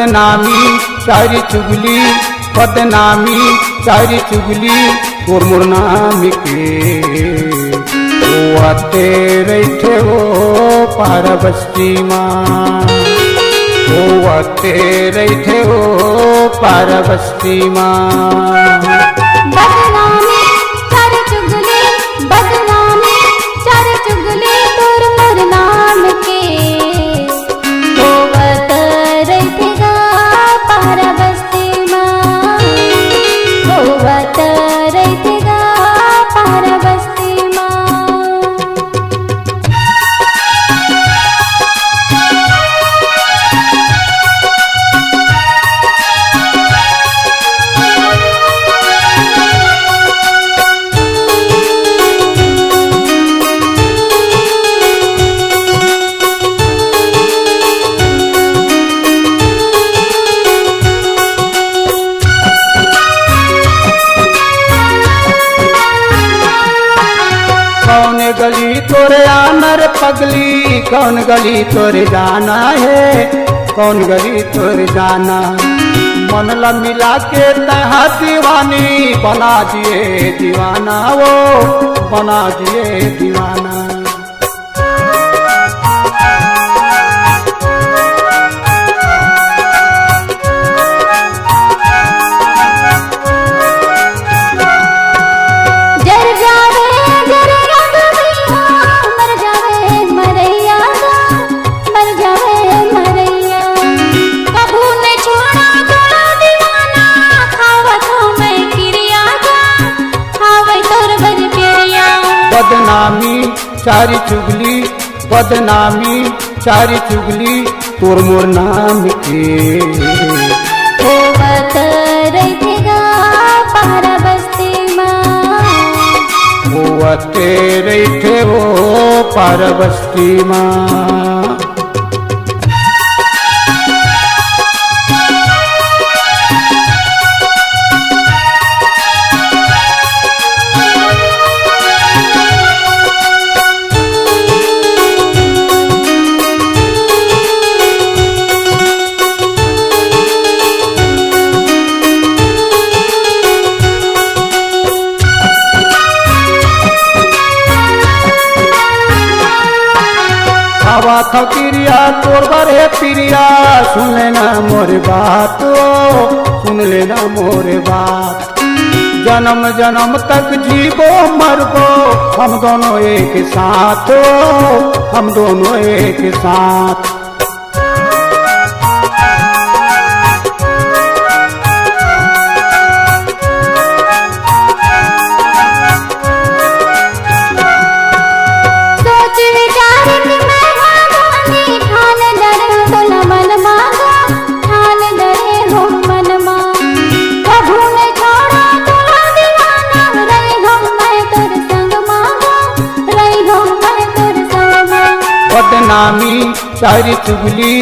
बदनामी सारी चुगली, बदनामी सारी चुगली तोर मोर नाम के आते रहे हो पार बस्ती माँ, आते रहे हो पार बस्ती माँ। बदनामी चार चुगली, बदनामी चार चुगली तोर मोर नाम के होवत रहेगा पार बस्ती माँ, होवत रहेगा पार बस्ती माँ। कौन गली तोरे आनर पगली, कौन गली तोरे जाना है, कौन गली तोरे जाना। मन ला मिला के तहा दीवानी बना दिए दीवाना, वो बना दिए दीवाना। बदनामी सारी चुगली, बदनामी सारी चुगली तोर मोर नाम के होवत रहेगा पार बस्ती माँ, होवत रहे हो पार बस्ती माँ। हवा थकिरिया तोर बड़े पिरिया, सुन लेना मोर बात, सुन लेना मोर बात। जन्म जन्म तक जीवो मरबो हम दोनों एक साथ, हम दोनों एक साथ। बदनामी सारी चुगली,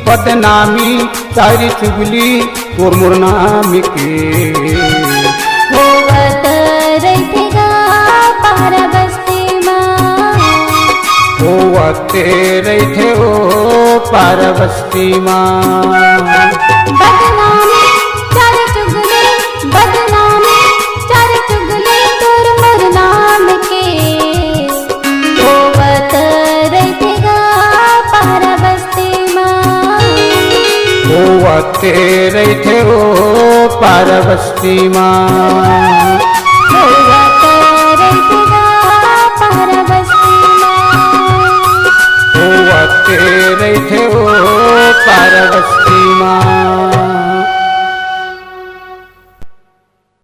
बदनामी सारी चुगली तोर मोर नाम के होवत रहेगा पार बस्ती माँ, होवत रहे हो पार बस्ती माँ। बदनामी चार चुगली, बदनामी चार चुगली तोर मोर नाम के होवत रहेगा पार बस्ती माँ, होवत रहे हो पार बस्ती माँ।